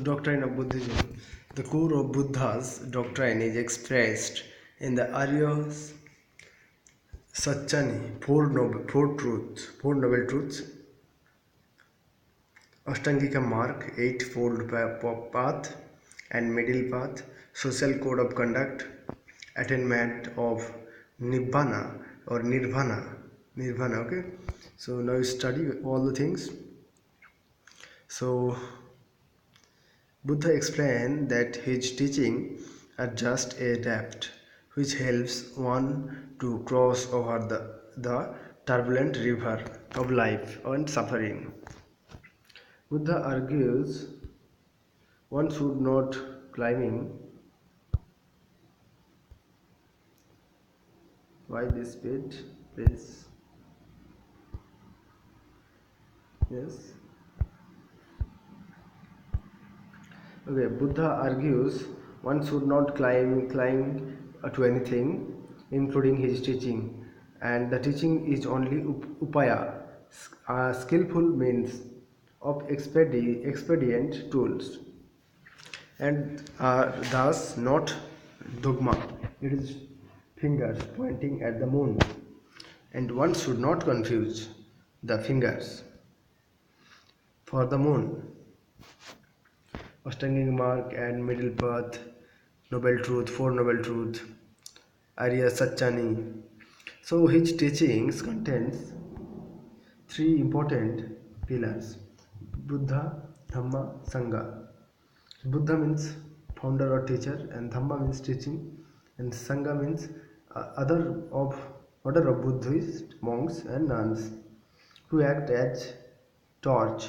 Doctrine of Buddhism. The core of Buddha's doctrine is expressed in the Arya Satchani, four noble truths, Ashtangika mark, eightfold path and middle path, social code of conduct, attainment of Nibbana or Nirvana. Okay, so now you study all the things. So Buddha explained that his teaching are just a raft which helps one to cross over the turbulent river of life and suffering. Buddha argues one should not climbing. Why this bit, please? Yes. Okay, Buddha argues one should not climb to anything, including his teaching, and the teaching is only upaya, skillful means of expedient tools, and are thus not dogma. It is fingers pointing at the moon, and one should not confuse the fingers for the moon. Ashtangik mark and middle path, noble truth, four noble truth, Arya Satchani. So his teachings contains three important pillars: Buddha, Dhamma, Sangha. Buddha means founder or teacher, and Dhamma means teaching, and Sangha means other of order of Buddhist monks and nuns who act as torch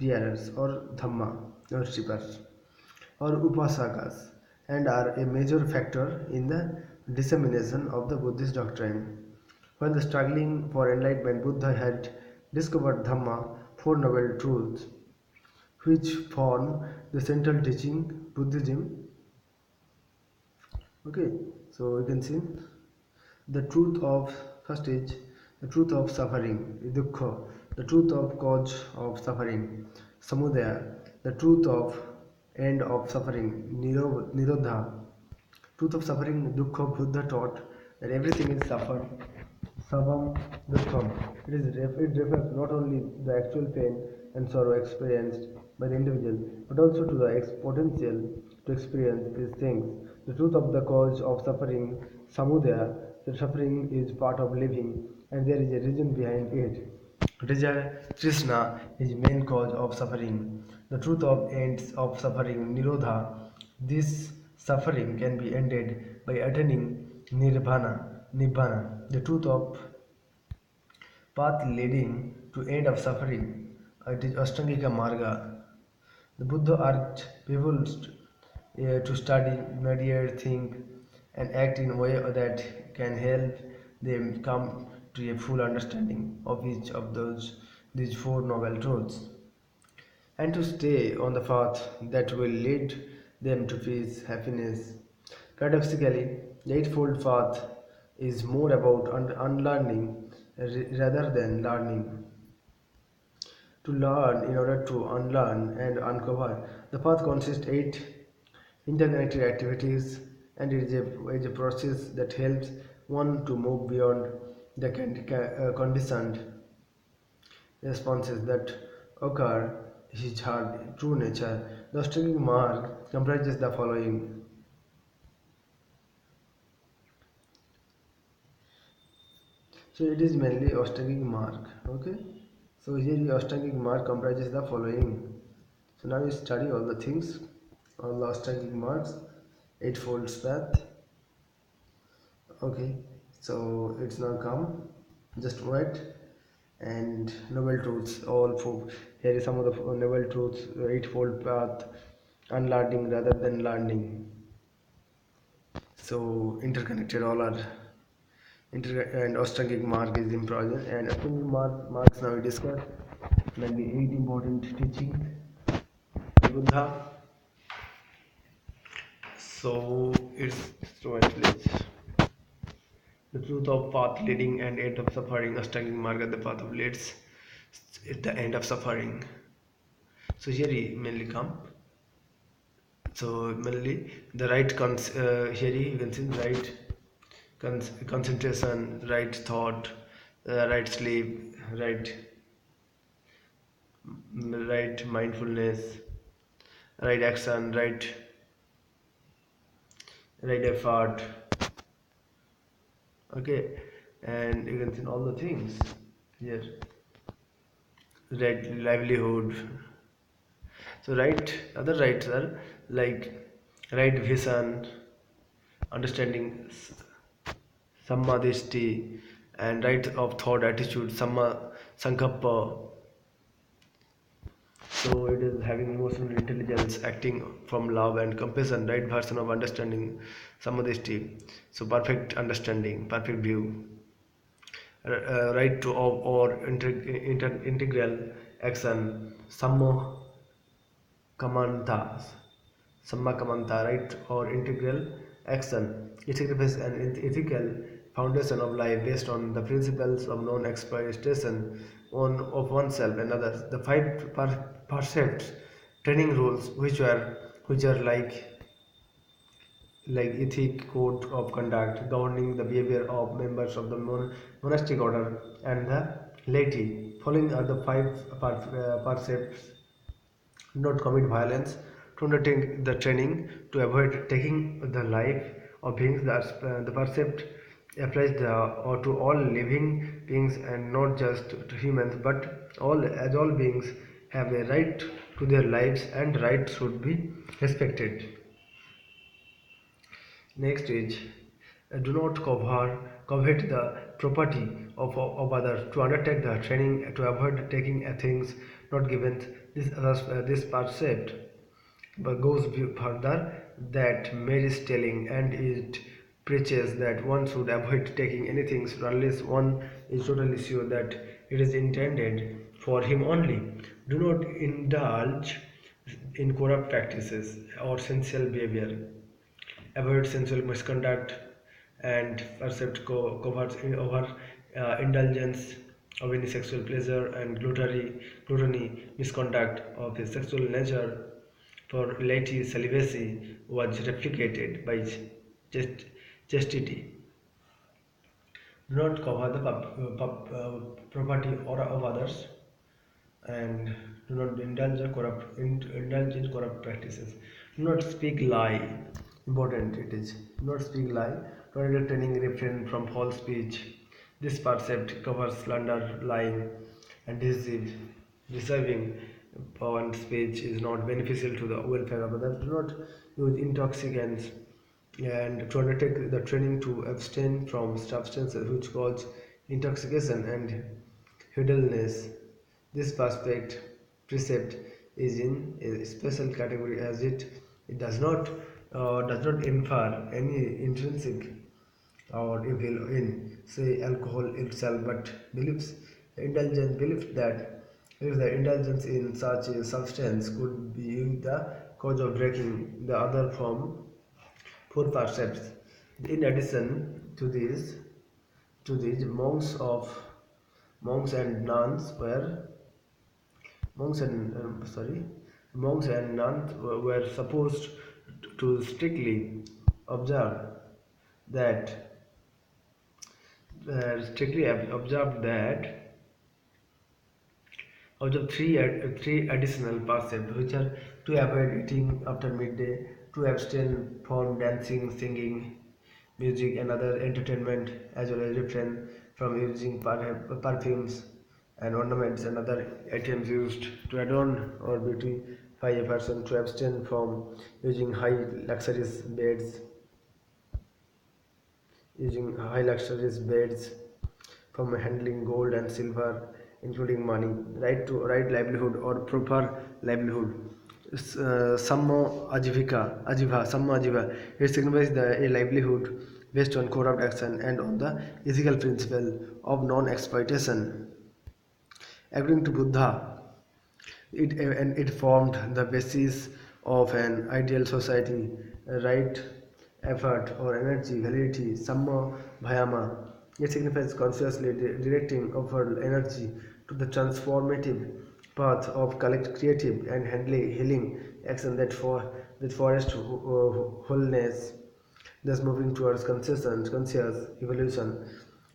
bearers or Dhamma worshippers or upasakas and are a major factor in the dissemination of the Buddhist doctrine. While struggling for enlightenment, Buddha had discovered Dhamma, Four Noble Truths, which form the central teaching Buddhism. Okay, so you can see the truth of first is the truth of suffering, dukkha, the truth of cause of suffering, samudaya, the truth of end of suffering, nirodha, truth of suffering, dukkha. Buddha taught that everything is suffer, sabam, dukkham. It refers not only the actual pain and sorrow experienced by the individual, but also to the potential to experience these things. The truth of the cause of suffering, samudaya, the suffering is part of living, and there is a reason behind it. Desire, Krishna, is main cause of suffering. The truth of ends of suffering, Nirodha. This suffering can be ended by attaining Nibbana. The truth of path leading to end of suffering. It is Ashtangika Marga. The Buddha urged people to study, meditate, think, and act in a way that can help them come to a full understanding of each of these four noble truths, and to stay on the path that will lead them to peace, happiness. Paradoxically, the Eightfold Path is more about unlearning rather than learning. To learn in order to unlearn and uncover. The path consists eight interconnected activities, and it is a process that helps one to move beyond the conditioned responses that occur his heart true nature. The Australian mark comprises the following. So it is mainly Australic mark. Okay. So here the Australic mark comprises the following. So now we study all the things, all the Australic marks, eightfold path. Okay. So it's now come. Just wait. And noble truths, all four. Here is some of the noble truths: eightfold path, unlearning rather than learning. So interconnected, all are and Ostrangik mark is important, and Ostrangik marks now we discuss like the 8 important teachings of Buddha. So it's please. The truth of path leading and end of suffering. Ashtangik mark the path of leads at the end of suffering. So here he mainly come. So mainly the right here you can see right concentration, right thought, right sleep, right mindfulness, right action, right effort. Okay, and you can see all the things here. Right livelihood. So right other rights are like right vision, understanding samadhi, and right of thought attitude sankappa. So it is having emotional intelligence, acting from love and compassion, right version of understanding samadhi. So perfect understanding, perfect view, right to or integral action, kamanta, sammakamanta, right or integral action. It signifies an ethical foundation of life based on the principles of non-exploitation of oneself and others. The five percepts training rules, which are like ethic code of conduct governing the behavior of members of the monastic order and the laity. Following are the five percepts: not commit violence, to undertake the training to avoid taking the life of beings. The percept applies or to all living beings and not just to humans, but all beings have a right to their lives and rights should be respected. Next is do not covet the property of others, to undertake the training to avoid taking things not given. This percept but goes further that Mary's telling, and it preaches that one should avoid taking anything unless one is totally sure that it is intended for him only. Do not indulge in corrupt practices or sensual behavior. Avoid sensual misconduct and percept covert over indulgence of any sexual pleasure and gluttony, misconduct of a sexual nature. For laity, celibacy was replicated by chastity. Do not cover the property or of others, and do not indulge in corrupt practices. Do not speak lie. Important it is. Do not speak lie. Tornado training refrain from false speech. This percept covers slander, lying, and deceiving. One speech is not beneficial to the welfare of others. Do not use intoxicants, and to undertake the training to abstain from substances which cause intoxication and idleness. This precept is in a special category as it does not infer any intrinsic or evil in, say, alcohol itself, but believes that if the indulgence in such a substance could be the cause of drinking the other form four percepts. In addition to these monks and nuns were monks and sorry monks and nuns were supposed to strictly observe that observe that out of three additional percepts, which are to avoid eating after midday, to abstain from dancing, singing, music, and other entertainment, as well as refrain from using perfumes and ornaments and other items used to adorn or beautify a person, to abstain from using high luxurious beds, from handling gold and silver, including money, right to right livelihood or proper livelihood. Samma ajiva. It signifies a livelihood based on corrupt action and on the ethical principle of non-exploitation. According to Buddha, it formed the basis of an ideal society, right effort or energy, validity, samma bhayama. It signifies consciously directing our energy to the transformative path of collect creative and healing action with forest wholeness, thus moving towards conscious evolution,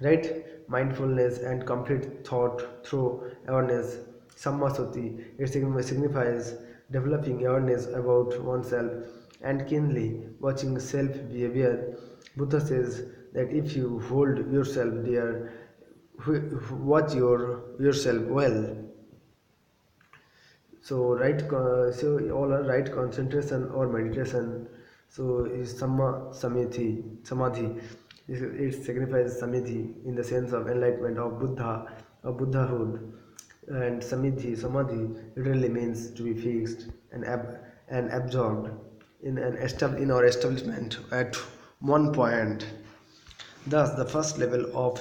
right? Mindfulness and complete thought through awareness. Sammasati, it signifies developing awareness about oneself and keenly watching self behavior. Buddha says that if you hold yourself dear, watch yourself well. So so all are right concentration or meditation. So is samadhi. It signifies samadhi in the sense of enlightenment of Buddha, of Buddhahood, and samadhi literally means to be fixed and absorbed in our establishment at one point. Thus, the first level of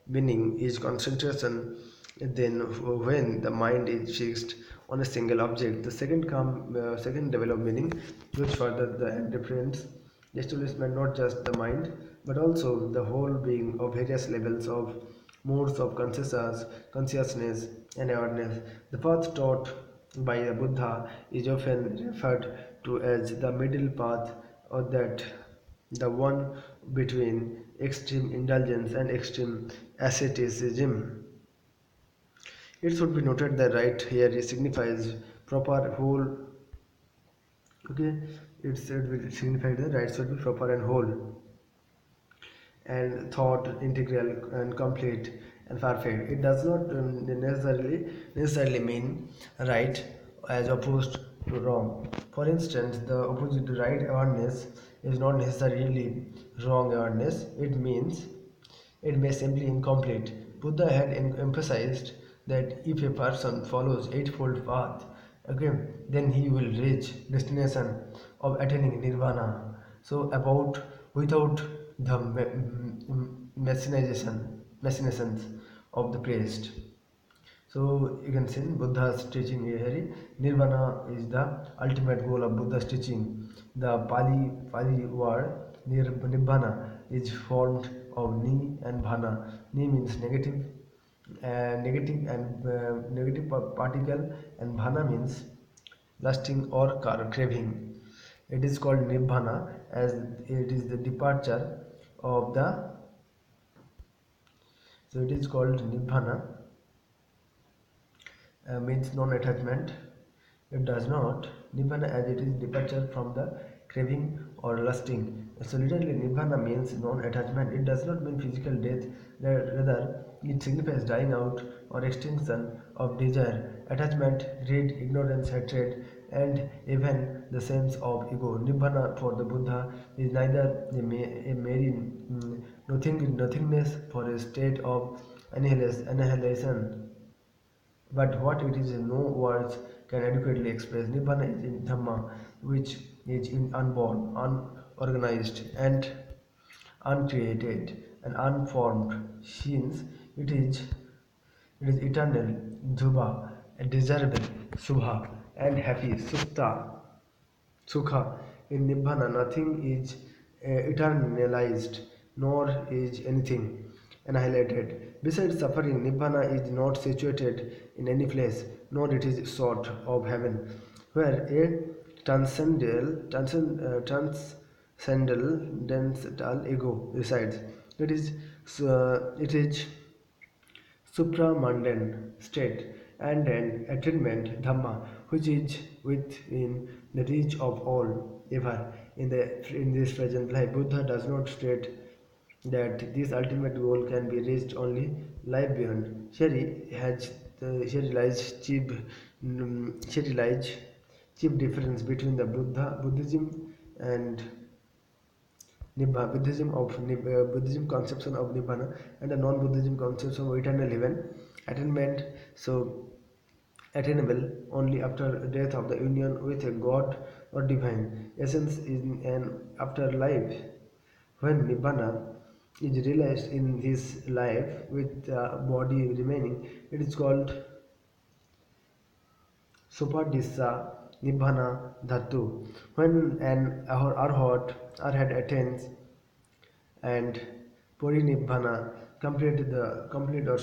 meaning is concentration. Then, when the mind is fixed on a single object, the second level of meaning, which further the difference, the establishment not just the mind, but also the whole being of various levels of modes of consciousness and awareness. The path taught by the Buddha is often referred to as the middle path, or that the one between extreme indulgence and extreme asceticism. It should be noted that right here it signifies proper whole. Okay, it signifies that right should be proper and whole, and thought integral and complete and perfect. It does not necessarily mean right as opposed to wrong. For instance, the opposite to right awareness is not necessarily wrong awareness. It may simply incomplete. Buddha had emphasized that if a person follows eightfold path, okay, then he will reach destination of attaining nirvana. So about without the machinations of the priest. So you can see Buddha's teaching here. Nirvana is the ultimate goal of Buddha's teaching. The Pali word Nibbana is formed of Ni and Bhana. Ni means negative, negative particle, and Bhana means lusting or craving. It is called Nibbana as it is the departure of the. So it is called Nibbana means non-attachment. It does not nibbana as it is departure from the craving or lusting. So literally nibbana means non-attachment. It does not mean physical death. Rather, it signifies dying out or extinction of desire, attachment, greed, ignorance, hatred, and even the sense of ego. Nibbana for the Buddha is neither a mere nothingness for a state of annihilation, but what it is no words can adequately express. Nibbana is in Dhamma, which is in unborn, unorganized, and uncreated and unformed. Since it is eternal, Dhruva, desirable, Subha, and happy, Sukha. In Nibbana, nothing is eternalized, nor is anything annihilated. Besides suffering, Nibbana is not situated in any place, nor it is sort of heaven, where a transcendental ego resides. It is supramundane state and an attainment dhamma which is within the reach of all ever in this present life. Buddha does not state that this ultimate goal can be reached only life beyond. Here lies chief difference between the Buddhism and Buddhism conception of Nibbana and the non-Buddhism conception of eternal heaven, attainment, so attainable only after death of the union with a God or divine essence in an afterlife. When Nibbana is realized in this life with the body remaining, it is called Supadissa Nibbana Dhatu. When an arhat attains and Parinibbana complete or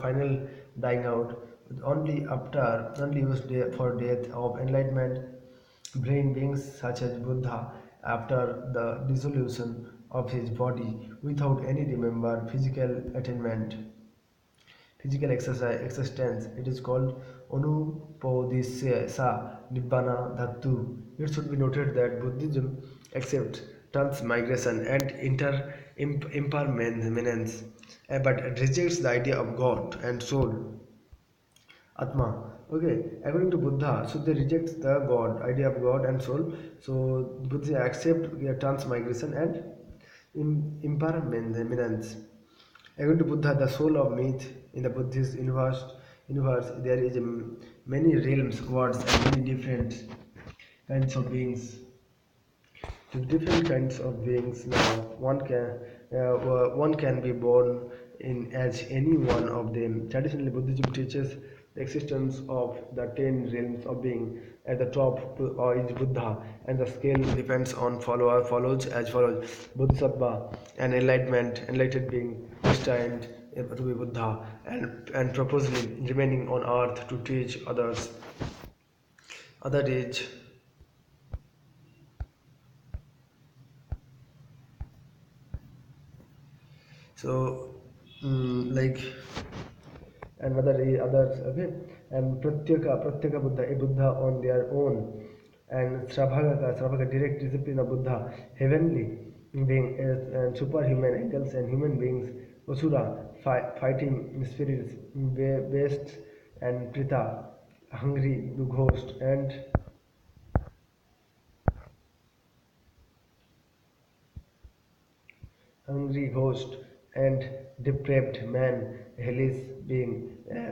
final dying out only used for death of enlightenment brain beings such as Buddha after the dissolution of his body without any remember physical exercise existence. It is called Anupodisesa Nibbana Dhatu. It should be noted that Buddhism accepts transmigration and impermanence, but rejects the idea of God and soul. Atma. Okay, according to Buddha, so they reject the God, idea of God and soul. So Buddha accept transmigration and impermanence. According to Buddha, the soul of myth in the Buddhist universe there is many realms, worlds, and many different kinds of beings. With different kinds of beings now one can be born in as any one of them. Traditionally, Buddhism teaches the existence of the 10 realms of being. At the top is Buddha, and the scale depends on follows as follows: Bodhisattva, an enlightened being destined to be Buddha, and purposely remaining on earth to teach others. Other age. So, like, and others, okay, and Pratyeka Buddha, a Buddha on their own, and Sravaka, direct discipline of Buddha, heavenly being, and superhuman angels and human beings, Asura, fighting spirits, beasts, and Prita, hungry ghost, and hungry ghost, and depraved man, hellish being.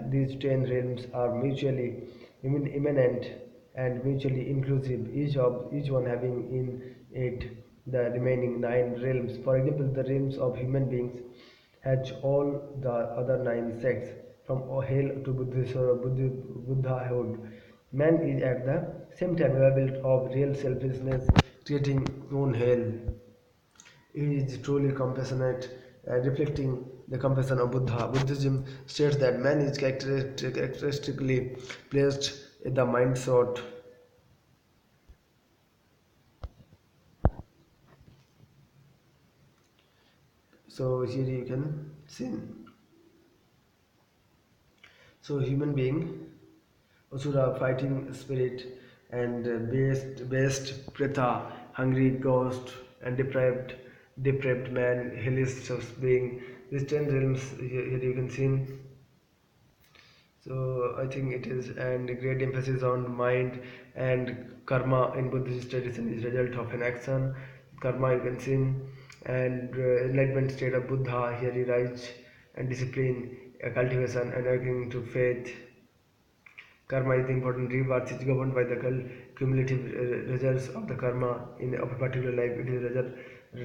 These 10 realms are mutually immanent and mutually inclusive, each one having in it the remaining 9 realms. For example, the realms of human beings has all the other 9 sects, from hell to Buddhahood. Man is at the same time capable of real selfishness, creating own hell. He is truly compassionate, reflecting the compassion of Buddha. Buddhism states that man is characteristically placed in the mind thought. So here you can see. So human being, Asura fighting spirit, and based Preta, hungry ghost, and depraved man, hellish being. These 10 realms here you can see. So I think it is, and great emphasis on mind and karma in Buddhist tradition is result of an action. Karma you can see, and enlightenment state of Buddha here he rise, and discipline, cultivation, and awakening to faith. Karma is the important rebirth is governed by the cumulative results of the karma in of a particular life. It is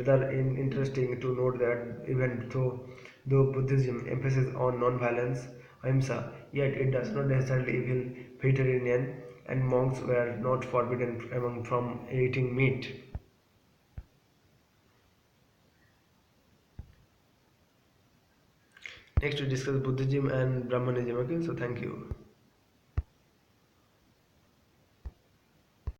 rather interesting to note that even though Buddhism emphasizes on non-violence, ahimsa, yet it does not necessarily evil vegetarian, and monks were not forbidden among from eating meat. Next we discuss Buddhism and Brahmanism. Okay, so thank you.